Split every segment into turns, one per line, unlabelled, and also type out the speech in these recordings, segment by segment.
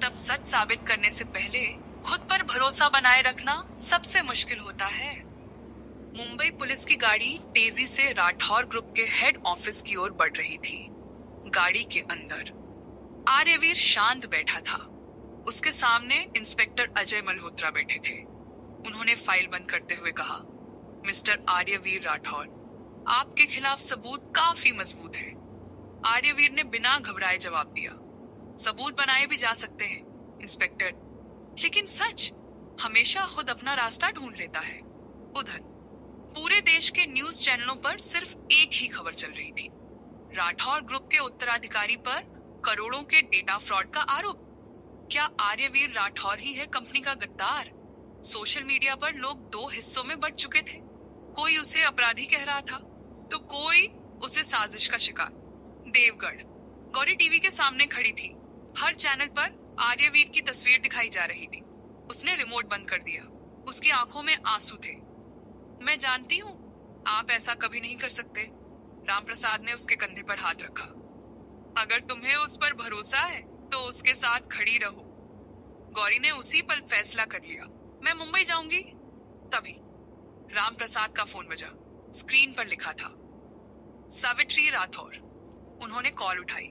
तब सच साबित करने से पहले खुद पर भरोसा बनाए रखना सबसे मुश्किल होता है। मुंबई पुलिस की गाड़ी तेजी से राठौर ग्रुप के हेड ऑफिस की ओर बढ़ रही थी। गाड़ी के अंदर आर्यवीर शांत बैठा था। उसके सामने इंस्पेक्टर अजय मल्होत्रा बैठे थे। उन्होंने फाइल बंद करते हुए कहा, मिस्टर आर्यवीर राठौर, आपके खिलाफ सबूत काफी मजबूत है। आर्यवीर ने बिना घबराए जवाब दिया, सबूत बनाए भी जा सकते हैं इंस्पेक्टर, लेकिन सच हमेशा खुद अपना रास्ता ढूंढ लेता है। उधर पूरे देश के न्यूज चैनलों पर सिर्फ एक ही खबर चल रही थी, राठौर ग्रुप के उत्तराधिकारी पर करोड़ों के डेटा फ्रॉड का आरोप। क्या आर्यवीर राठौर ही है कंपनी का गद्दार? सोशल मीडिया पर लोग दो हिस्सों में बंट चुके थे। कोई उसे अपराधी कह रहा था तो कोई उसे साजिश का शिकार। देवगढ़ गौरी टीवी के सामने खड़ी थी। हर चैनल पर आर्यवीर की तस्वीर दिखाई जा रही थी। उसने रिमोट बंद कर दिया। उसकी आंखों में आंसू थे। मैं जानती हूँ आप ऐसा कभी नहीं कर सकते। राम प्रसाद ने उसके कंधे पर हाथ रखा। अगर तुम्हें उस पर भरोसा है तो उसके साथ खड़ी रहो। गौरी ने उसी पल फैसला कर लिया, मैं मुंबई जाऊंगी। तभी राम प्रसाद का फोन बजा। स्क्रीन पर लिखा था, सावित्री राठौर। उन्होंने कॉल उठाई।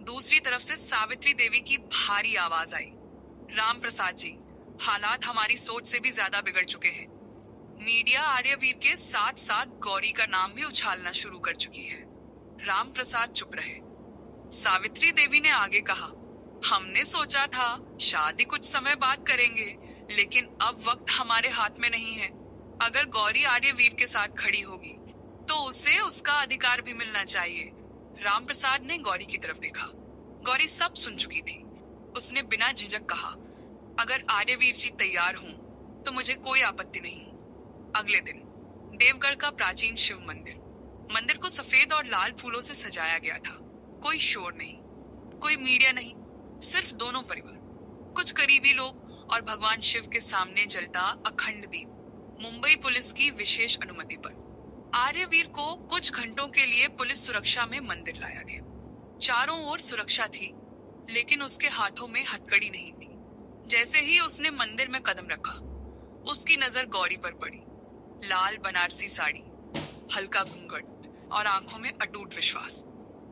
दूसरी तरफ से सावित्री देवी की भारी आवाज आई, राम प्रसाद जी, हालात हमारी सोच से भी ज्यादा बिगड़ चुके हैं। मीडिया आर्यवीर के साथ साथ गौरी का नाम भी उछालना शुरू कर चुकी है। राम प्रसाद चुप रहे। सावित्री देवी ने आगे कहा, हमने सोचा था शादी कुछ समय बाद करेंगे, लेकिन अब वक्त हमारे हाथ में नहीं है। अगर गौरी आर्यवीर के साथ खड़ी होगी तो उसे उसका अधिकार भी मिलना चाहिए। राम प्रसाद ने गौरी की तरफ देखा। गौरी सब सुन चुकी थी। उसने बिना झिझक कहा, अगर आर्यवीर जी तैयार हों तो मुझे कोई आपत्ति नहीं। अगले दिन देवगढ़ का प्राचीन शिव मंदिर। मंदिर को सफेद और लाल फूलों से सजाया गया था। कोई शोर नहीं, कोई मीडिया नहीं, सिर्फ दोनों परिवार, कुछ करीबी लोग और भगवान शिव के सामने जलता अखंड दीप। मुंबई पुलिस की विशेष अनुमति पर आर्यवीर को कुछ घंटों के लिए पुलिस सुरक्षा में मंदिर लाया गया। चारों ओर सुरक्षा थी, लेकिन उसके हाथों में हथकड़ी नहीं थी। जैसे ही उसने मंदिर में कदम रखा, उसकी नजर गौरी पर पड़ी। लाल बनारसी साड़ी, हल्का घूंघट और आंखों में अटूट विश्वास।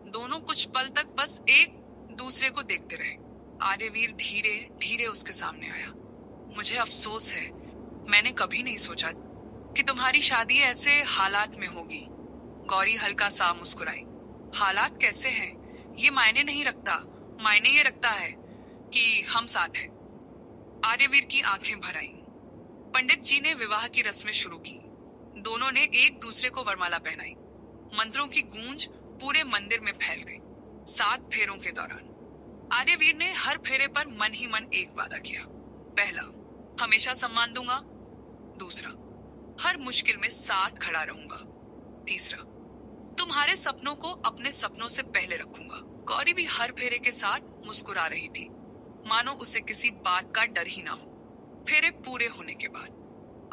दोनों कुछ पल तक बस एक दूसरे को देखते रहे। आर्यवीर धीरे धीरे उसके सामने आया। मुझे अफसोस है, मैंने कभी नहीं सोचा कि तुम्हारी शादी ऐसे हालात में होगी। गौरी हल्का सा मुस्कुराई। हालात कैसे हैं ये मायने नहीं रखता, मायने ये रखता है कि हम साथ हैं। आर्यवीर की आंखें भर आईं। पंडित जी ने विवाह की रस्में शुरू की। दोनों ने एक दूसरे को वरमाला पहनाई। मंत्रों की गूंज पूरे मंदिर में फैल गई। 7 फेरों के दौरान आर्यवीर ने हर फेरे पर मन ही मन एक वादा किया। पहला, हमेशा सम्मान दूंगा। दूसरा, हर मुश्किल में साथ खड़ा रहूंगा। तीसरा, तुम्हारे सपनों को अपने सपनों से पहले रखूंगा। गौरी भी हर फेरे के साथ मुस्कुरा रही थी, मानो उसे किसी बात का डर ही ना हो। फेरे पूरे होने के बाद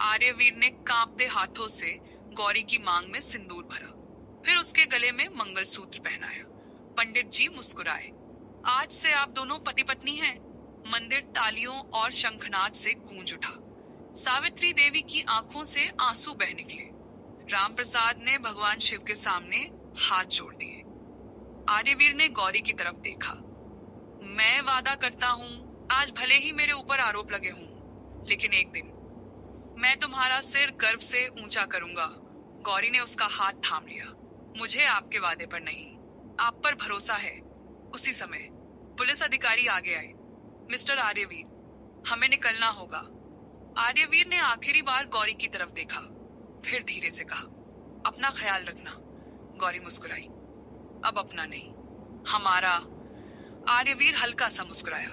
आर्यवीर ने कांपते हाथों से गौरी की मांग में सिंदूर भरा, फिर उसके गले में मंगलसूत्र पहनाया। पंडित जी मुस्कुराए, आज से आप दोनों पति पत्नी हैं। मंदिर तालियों और शंखनाद से गूंज उठा। सावित्री देवी की आंखों से आंसू बह निकले। राम प्रसाद ने भगवान शिव के सामने हाथ जोड़ दिए। आर्यवीर ने गौरी की तरफ देखा। मैं वादा करता हूँ, आज भले ही मेरे ऊपर आरोप लगे हों, लेकिन एक दिन मैं तुम्हारा सिर गर्व से ऊंचा करूंगा। गौरी ने उसका हाथ थाम लिया। मुझे आपके वादे पर नहीं, आप पर भरोसा है। उसी समय पुलिस अधिकारी आगे आए। मिस्टर आर्यवीर, हमें निकलना होगा। आर्यवीर ने आखिरी बार गौरी की तरफ देखा, फिर धीरे से कहा, अपना ख्याल रखना। गौरी मुस्कुराई, अब अपना नहीं, हमारा। आर्यवीर हल्का सा मुस्कुराया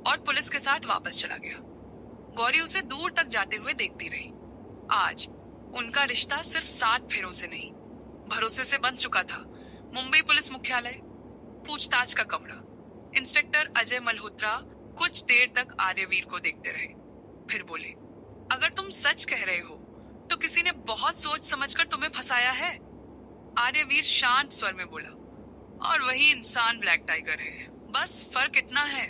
और पुलिस के साथ वापस चला गया। गौरी उसे दूर तक जाते हुए देखती रही। आज उनका रिश्ता सिर्फ 7 फेरों से नहीं, भरोसे से बन चुका था। मुंबई पुलिस मुख्यालय, पूछताछ का कमरा। इंस्पेक्टर अजय मल्होत्रा कुछ देर तक आर्यवीर को देखते रहे, फिर बोले, अगर तुम सच कह रहे हो तो किसी ने बहुत सोच समझकर तुम्हें फंसाया है। आर्यवीर शांत स्वर में बोला, और वही इंसान ब्लैक टाइगर है। बस फर्क इतना है,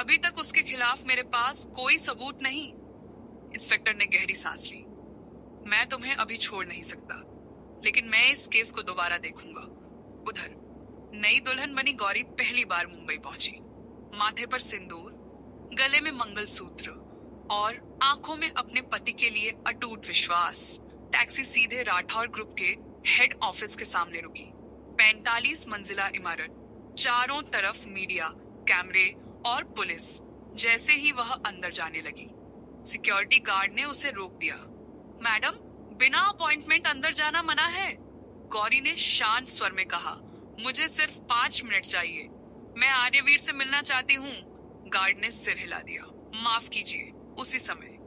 अभी तक उसके खिलाफ मेरे पास कोई सबूत नहीं। इंस्पेक्टर ने गहरी सांस ली। मैं तुम्हें अभी छोड़ नहीं सकता, लेकिन मैं इस केस को दोबारा देखूंगा। उधर नई दुल्हन बनी गौरी पहली बार मुंबई पहुंची। माथे पर सिंदूर, गले में मंगलसूत्र और आंखों में अपने पति के लिए अटूट विश्वास। टैक्सी सीधे राठौर ग्रुप के हेड ऑफिस के सामने रुकी। 45 मंजिला इमारत, चारों तरफ मीडिया, कैमरे और पुलिस। जैसे ही वह अंदर जाने लगी, सिक्योरिटी गार्ड ने उसे रोक दिया। मैडम, बिना अपॉइंटमेंट अंदर जाना मना है, गौरी ने शांत स्वर में कहा। मुझे सिर्फ 5 मिनट चाहिए, मैं आर्यवीर से मिलना चाहती हूँ। गार्ड ने सिर हिला दिया। माफ कीजिए। उसी समय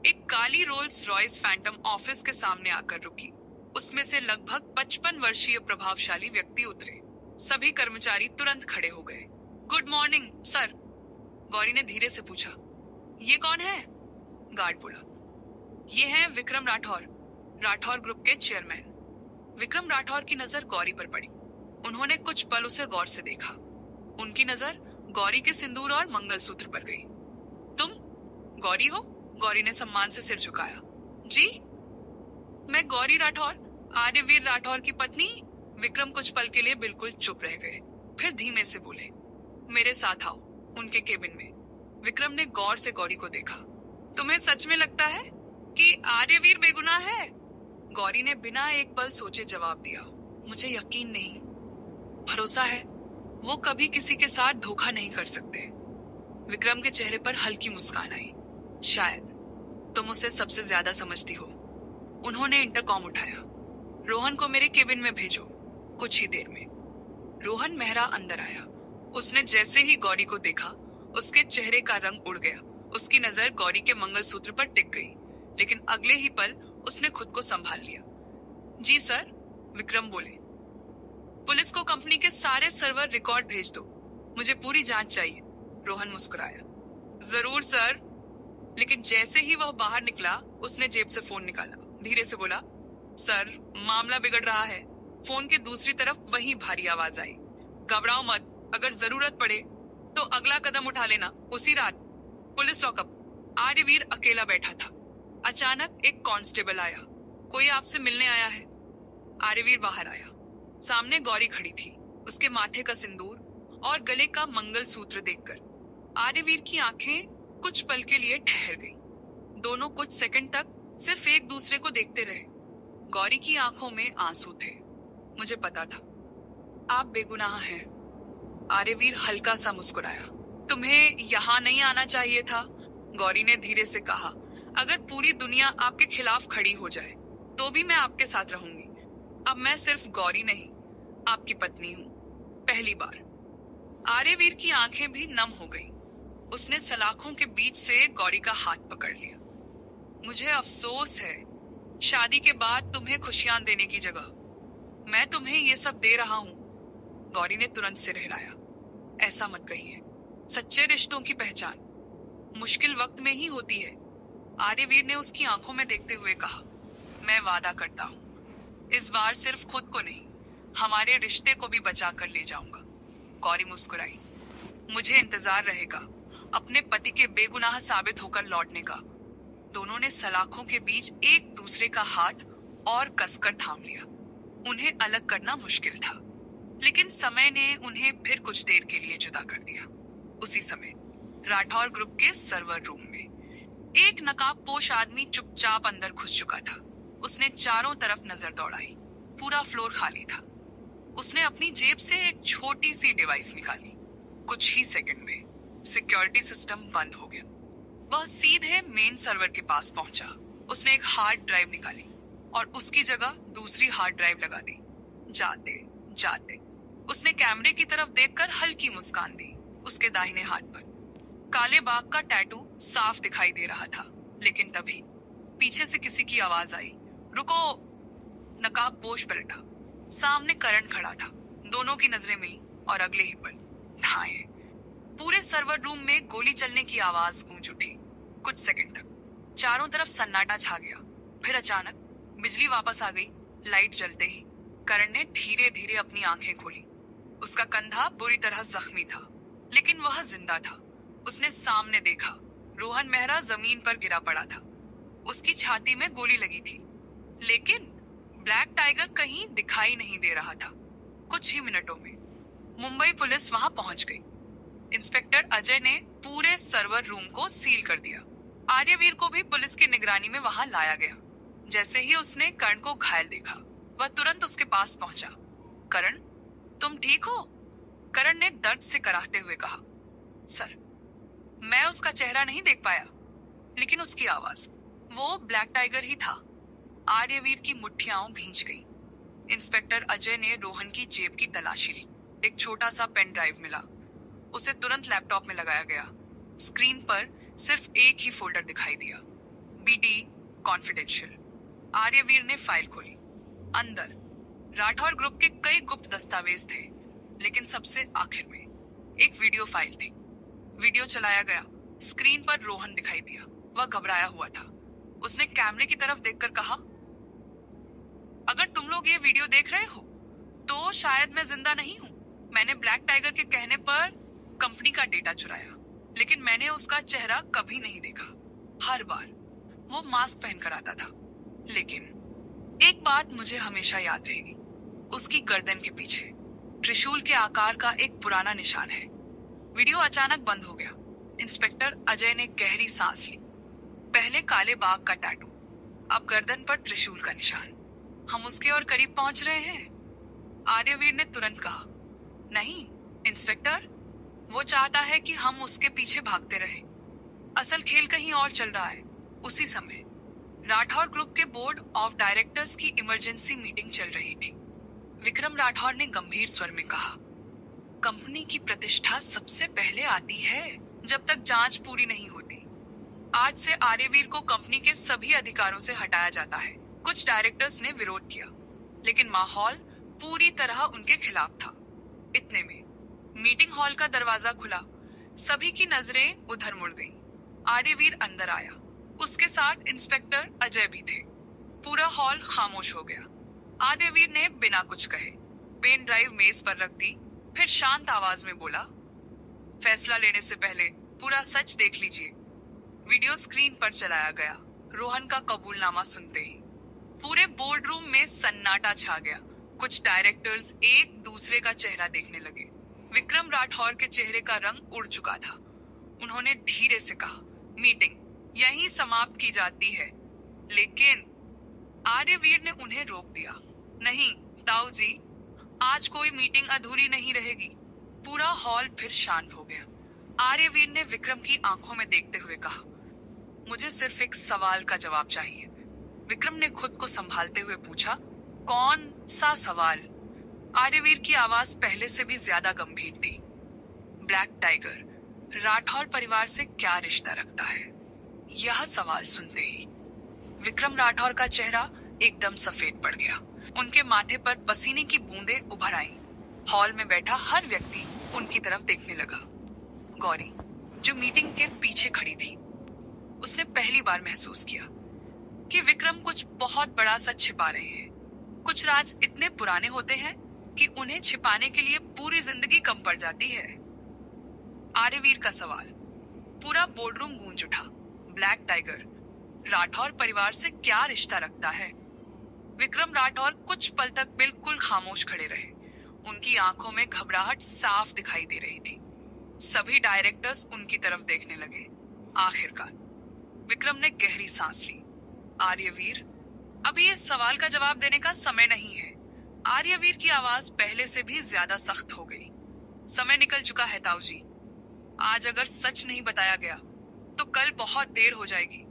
एक काली रोल्स रॉयस फैंटम ऑफिस के सामने आकर रुकी। उसमें से लगभग 55 वर्षीय प्रभावशाली व्यक्ति उतरे। सभी कर्मचारी तुरंत खड़े हो गए। गुड मॉर्निंग सर, गौरी ने धीरे से पूछा। ये कौन है? गार्ड बोला, ये हैं विक्रम राठौर, राठौर ग्रुप के चेयरमैन। विक्रम राठौर की नजर गौरी पर पड़ी। उन्होंने कुछ पल उसे गौर से देखा। उनकी नजर गौरी के सिंदूर और मंगलसूत्र पर गई। तुम गौरी हो? गौरी ने सम्मान से सिर झुकाया। जी, मैं गौरी राठौर, आर्यवीर राठौर की पत्नी। विक्रम कुछ पल के लिए बिल्कुल चुप रह गए, फिर धीमे से बोले, मेरे साथ आओ, उनके केबिन में। विक्रम ने गौर से गौरी को देखा। तुम्हें सच में लगता है कि आर्यवीर बेगुनाह है? गौरी ने बिना एक पल सोचे जवाब दिया, मुझे यकीन नहीं, भरोसा है, वो कभी किसी के साथ धोखा नहीं कर सकते। विक्रम के चेहरे पर हल्की मुस्कान आई। शायद तुम उसे सबसे ज्यादा समझती हो। उन्होंने इंटरकॉम उठाया। रोहन को मेरे केबिन में भेजो, कुछ ही देर में। रोहन मेहरा अंदर आया। उसने जैसे ही गौरी को देखा, उसके चेहरे का रंग उड़ गया। उसकी नजर गौरी के मंगलसूत्र पर टिक गई, लेकिन अगले ही पल उसने खुद को संभाल लिया। जी सर, विक्रम बोले, पुलिस को कंपनी के सारे सर्वर रिकॉर्ड भेज दो, मुझे पूरी जांच चाहिए। रोहन मुस्कुराया, जरूर सर। लेकिन जैसे ही वह बाहर निकला, उसने जेब से फोन निकाला। धीरे से बोला, सर, मामला बिगड़ रहा है। फोन के दूसरी तरफ वही भारी आवाज आई, घबराओ मत, अगर जरूरत पड़े तो अगला कदम उठा लेना। उसी रात पुलिस लॉकअप। आर्यवीर अकेला बैठा था। अचानक एक कांस्टेबल आया। कोई आपसे मिलने आया है। आर्यवीर बाहर आया। सामने गौरी खड़ी थी। उसके माथे का सिंदूर और गले का मंगलसूत्र देखकर आर्यवीर की आंखें कुछ पल के लिए ठहर गईं। दोनों कुछ सेकंड तक सिर्फ एक दूसरे को देखते रहे। गौरी की आंखों में आंसू थे। मुझे पता था आप बेगुनाह हैं। आर्यवीर हल्का सा मुस्कुराया। तुम्हें यहाँ नहीं आना चाहिए था, गौरी ने धीरे से कहा। अगर पूरी दुनिया आपके खिलाफ खड़ी हो जाए तो भी मैं आपके साथ रहूंगी। अब मैं सिर्फ गौरी नहीं, आपकी पत्नी हूँ, पहली बार। आर्यवीर की आंखें भी नम हो गईं। उसने सलाखों के बीच से गौरी का हाथ पकड़ लिया। मुझे अफसोस है, शादी के बाद तुम्हें खुशियां देने की जगह मैं तुम्हें ये सब दे रहा हूँ। गौरी ने तुरंत सिर हिलाया। ऐसा मत कहिए, सच्चे रिश्तों की पहचान मुश्किल वक्त में ही होती है। आर्यवीर ने उसकी आंखों में देखते हुए कहा, मैं वादा करता हूँ, इस बार सिर्फ खुद को नहीं, हमारे रिश्ते को भी बचा कर ले जाऊंगा। गौरी मुस्कुराई। मुझे इंतजार रहेगा अपने पति के बेगुनाह साबित होकर लौटने का। दोनों ने सलाखों के बीच एक दूसरे का हाथ और कसकर थाम लिया। उन्हें अलग करना मुश्किल था, लेकिन समय ने उन्हें फिर कुछ देर के लिए जुदा कर दिया। उसी समय राठौर ग्रुप के सर्वर रूम में एक नकाबपोश आदमी चुपचाप अंदर घुस चुका था। उसने चारों तरफ नजर दौड़ाई। पूरा फ्लोर खाली था। उसने अपनी जेब से एक छोटी सी डिवाइस निकाली। कुछ ही सेकंड में सिक्योरिटी सिस्टम बंद हो गया। वह सीधे मेन सर्वर के पास पहुंचा। उसने एक हार्ड ड्राइव निकाली और उसकी जगह दूसरी हार्ड ड्राइव लगा दी। जाते जाते उसने कैमरे की तरफ देखकर हल्की मुस्कान दी। उसके दाहिने हाथ पर काले बाघ का टैटू साफ दिखाई दे रहा था, लेकिन तभी पीछे से किसी की आवाज आई, रुको। नकाबपोश पलटा। सामने करण खड़ा था। दोनों की नजरें मिली और अगले ही पल ढाए पूरे सर्वर रूम में गोली चलने की आवाज गूंज उठी। कुछ सेकंड तक चारों तरफ सन्नाटा छा गया। फिर अचानक बिजली वापस आ गई। लाइट जलते ही करण ने धीरे धीरे अपनी आंखें खोली। उसका कंधा बुरी तरह जख्मी था, लेकिन वह जिंदा था। उसने सामने देखा, रोहन मेहरा जमीन पर गिरा पड़ा था। उसकी छाती में गोली लगी थी, लेकिन ब्लैक टाइगर कहीं दिखाई नहीं दे रहा था। कुछ ही मिनटों में मुंबई पुलिस वहां पहुंच गई। इंस्पेक्टर अजय ने पूरे सर्वर रूम को सील कर दिया। आर्यवीर को भी पुलिस की निगरानी में वहां लाया गया। जैसे ही उसने करण को घायल देखा, वह तुरंत उसके पास पहुंचा। करण, तुम ठीक हो? करण ने दर्द से कराहते हुए कहा। सर, मैं उसका चेहरा नहीं देख पाया, लेकिन उसकी आवाज, वो ब्लैक टाइगर ही था। आर्यवीर की मुट्ठियां भींच गई। इंस्पेक्टर अजय ने रोहन की जेब की तलाशी ली। एक छोटा सा पेन ड्राइव मिला। उसे तुरंत लैपटॉप में लगाया गया। स्क्रीन पर सिर्फ एक ही फोल्डर दिखाई दिया, बीडी कॉन्फिडेंशियल। आर्यवीर ने फाइल खोली। अंदर राठौर ग्रुप के कई गुप्त दस्तावेज थे, लेकिन सबसे आखिर में एक वीडियो फाइल थी। वीडियो चलाया गया। स्क्रीन पर रोहन दिखाई दिया। वह घबराया हुआ था। उसने कैमरे की तरफ देखकर कहा, अगर तुम लोग ये वीडियो देख रहे हो तो शायद मैं जिंदा नहीं हूं। मैंने ब्लैक टाइगर के कहने पर कंपनी का डेटा चुराया, लेकिन मैंने उसका चेहरा कभी नहीं देखा। हर बार वो मास्क पहनकर आता था, लेकिन एक बात मुझे हमेशा याद रहेगी। उसकी गर्दन के पीछे त्रिशूल के आकार का एक पुराना निशान है। वीडियो अचानक बंद हो गया। इंस्पेक्टर अजय ने गहरी सांस ली। पहले काले बाघ का टैटू, अब गर्दन पर त्रिशूल का निशान। हम उसके और करीब पहुंच रहे हैं। आर्यवीर ने तुरंत कहा, नहीं इंस्पेक्टर, वो चाहता है कि हम उसके पीछे भागते रहें। असल खेल कहीं और चल रहा है। उसी समय राठौर ग्रुप के बोर्ड ऑफ डायरेक्टर्स की इमरजेंसी मीटिंग चल रही थी। विक्रम राठौर ने गंभीर स्वर में कहा, कंपनी की प्रतिष्ठा सबसे पहले आती है जब तक जांच पूरी नहीं होती। आज से आर्यवीर को कंपनी के सभी अधिकारों से हटाया जाता है। कुछ डायरेक्टर्स ने विरोध किया, लेकिन माहौल पूरी तरह उनके खिलाफ था। इतने में मीटिंग हॉल का दरवाजा खुला। सभी की नजरें उधर मुड़ गईं। आर्यवीर अंदर आया। उसके साथ इंस्पेक्टर अजय भी थे। पूरा हॉल खामोश हो गया। आर्यवीर ने बिना कुछ कहे पेन ड्राइव मेज पर रख दी, फिर शांत आवाज में बोला, फैसला लेने से पहले पूरा सच देख लीजिए। वीडियो स्क्रीन पर चलाया गया। रोहन का कबूलनामा सुनते ही पूरे बोर्ड रूम में सन्नाटा छा गया। कुछ डायरेक्टर्स एक दूसरे का चेहरा देखने लगे। विक्रम राठौर के चेहरे का रंग उड़ चुका था। उन्होंने धीरे से कहा, मीटिंग यहीं समाप्त की जाती है। लेकिन आर्यवीर ने उन्हें रोक दिया। नहीं ताऊ जी, आज कोई मीटिंग अधूरी नहीं रहेगी। पूरा हॉल फिर शांत हो गया। आर्यवीर ने विक्रम की आंखों में देखते हुए कहा, मुझे सिर्फ एक सवाल का जवाब चाहिए। विक्रम ने खुद को संभालते हुए पूछा, कौन सा सवाल? आर्यवीर की आवाज पहले से भी ज्यादा गंभीर थी। ब्लैक टाइगर राठौर परिवार से क्या रिश्ता रखता है? यह सवाल सुनते ही विक्रम राठौर का चेहरा एकदम सफेद पड़ गया। उनके माथे पर पसीने की बूंदें उभर आईं। हॉल में बैठा हर व्यक्ति उनकी तरफ देखने लगा। गौरी, जो मीटिंग के पीछे खड़ी थी, उसने पहली बार महसूस किया कि विक्रम कुछ बहुत बड़ा सच छिपा रहे हैं। कुछ राज इतने पुराने होते हैं कि उन्हें छिपाने के लिए पूरी जिंदगी कम पड़ जाती है। आर्यवीर का सवाल। पूरा बोर्डरूम गूंज उठा। ब्लैक टाइगर राठौर परिवार से क्या रिश्ता रखता है? विक्रम राठौर कुछ पल तक बिल्कुल खामोश खड़े रहे। उनकी आंखों में घबराहट साफ दिखाई दे रही थी। सभी डायरेक्टर्स उनकी तरफ देखने लगे। आखिरकार विक्रम ने गहरी सांस ली। आर्यवीर, अभी इस सवाल का जवाब देने का समय नहीं है। आर्यवीर की आवाज पहले से भी ज्यादा सख्त हो गई। समय निकल चुका है ताऊ जी। आज अगर सच नहीं बताया गया तो कल बहुत देर हो जाएगी।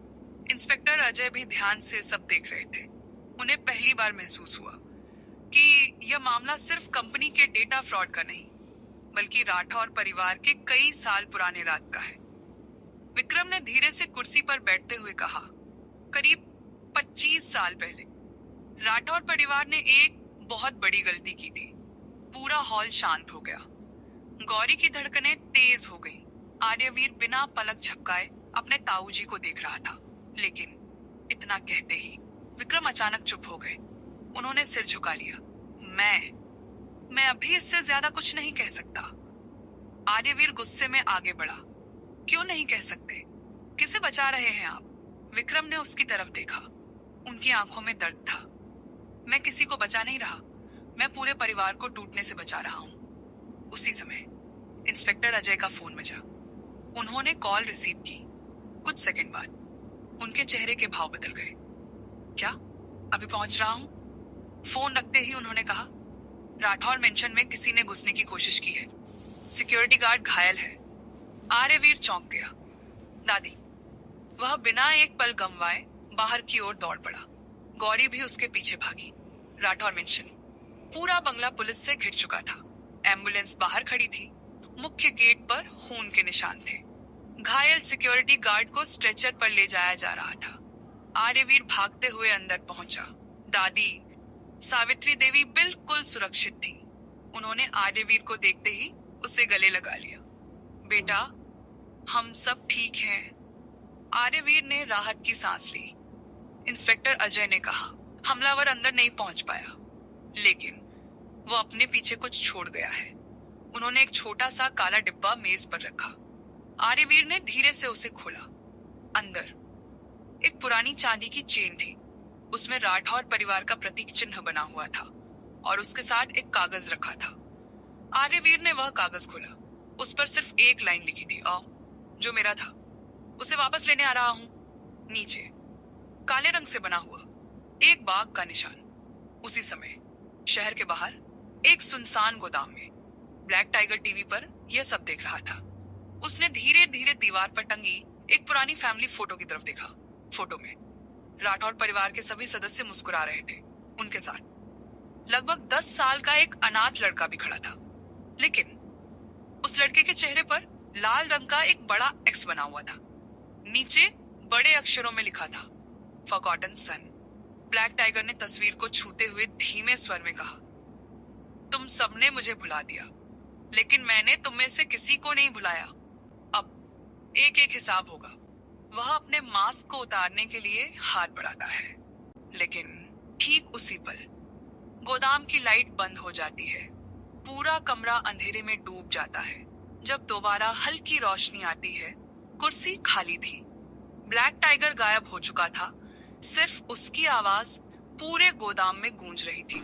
इंस्पेक्टर अजय भी ध्यान से सब देख रहे थे। उन्हें पहली बार महसूस हुआ कि यह मामला सिर्फ कंपनी के डेटा फ्रॉड का नहीं, बल्कि राठौर परिवार के कई साल पुराने राज का है। विक्रम ने धीरे से कुर्सी पर बैठते हुए कहा, करीब 25 साल पहले राठौर परिवार ने एक बहुत बड़ी गलती की थी। पूरा हॉल शांत हो गया। गौरी की धड़कनें तेज हो गईं। आर्यवीर बिना पलक झपकाए अपने ताऊ जी को देख रहा था, लेकिन इतना कहते ही विक्रम अचानक चुप हो गए। उन्होंने सिर झुका लिया। मैं अभी इससे ज्यादा कुछ नहीं कह सकता। आर्यवीर गुस्से में आगे बढ़ा। क्यों नहीं कह सकते? किसे बचा रहे हैं आप? विक्रम ने उसकी तरफ देखा। उनकी आंखों में दर्द था। मैं किसी को बचा नहीं रहा, मैं पूरे परिवार को टूटने से बचा रहा हूं। उसी समय इंस्पेक्टर अजय का फोन बजा। उन्होंने कॉल रिसीव की। कुछ सेकंड बाद उनके चेहरे के भाव बदल गए। क्या? अभी पहुंच रहा हूं। फोन रखते ही उन्होंने कहा, राठौर मेंशन में किसी ने घुसने की कोशिश की है। सिक्योरिटी गार्ड घायल है। आर्यवीर चौंक गया। दादी। वह बिना एक पल गंवाए बाहर की ओर दौड़ पड़ा। गौरी भी उसके पीछे भागी। राठौर मेंशन। पूरा बंगला पुलिस से घिर चुका था। एम्बुलेंस बाहर खड़ी थी। मुख्य गेट पर खून के निशान थे। घायल सिक्योरिटी गार्ड को स्ट्रेचर पर ले जाया जा रहा था। आर्यवीर भागते हुए अंदर पहुंचा। दादी सावित्री देवी बिल्कुल सुरक्षित थी। उन्होंने आर्यवीर को देखते ही उसे गले लगा लिया। बेटा, हम सब ठीक हैं। आर्यवीर ने राहत की सांस ली। इंस्पेक्टर अजय ने कहा, हमलावर अंदर नहीं पहुंच पाया, लेकिन वो अपने पीछे कुछ छोड़ गया है। उन्होंने एक छोटा सा काला डिब्बा मेज पर रखा। आर्यवीर ने धीरे से उसे खोला। अंदर एक पुरानी चांदी की चेन थी। उसमें राठौर परिवार का प्रतीक चिन्ह बना हुआ था और उसके साथ एक कागज रखा था। आर्यवीर ने वह कागज खोला। उस पर सिर्फ एक लाइन लिखी थी, जो मेरा था, उसे वापस लेने आ रहा हूं। नीचे काले रंग से बना हुआ एक बाघ का निशान। उसी समय शहर के बाहर एक सुनसान गोदाम में ब्लैक टाइगर टीवी पर यह सब देख रहा था। उसने धीरे धीरे दीवार पर टंगी एक पुरानी फैमिली फोटो की तरफ देखा। फोटो में राठौर परिवार के सभी सदस्य मुस्कुरा रहे थे। उनके साथ लगभग 10 साल का एक अनाथ लड़का भी खड़ा था, लेकिन उस लड़के के चेहरे पर लाल रंग का एक बड़ा एक्स बना हुआ था। नीचे बड़े अक्षरों में लिखा था, फॉरगॉटन सन। ब्लैक टाइगर ने तस्वीर को छूते हुए धीमे स्वर में कहा, तुम सबने मुझे भुला दिया, लेकिन मैंने तुम में से किसी को नहीं भुलाया। अब एक एक हिसाब होगा। वह अपने मास्क को उतारने के लिए हाथ बढ़ाता है, लेकिन ठीक उसी पल गोदाम की लाइट बंद हो जाती है। पूरा कमरा अंधेरे में डूब जाता है। जब दोबारा हल्की रोशनी आती है, कुर्सी खाली थी। ब्लैक टाइगर गायब हो चुका था। सिर्फ उसकी आवाज पूरे गोदाम में गूंज रही थी।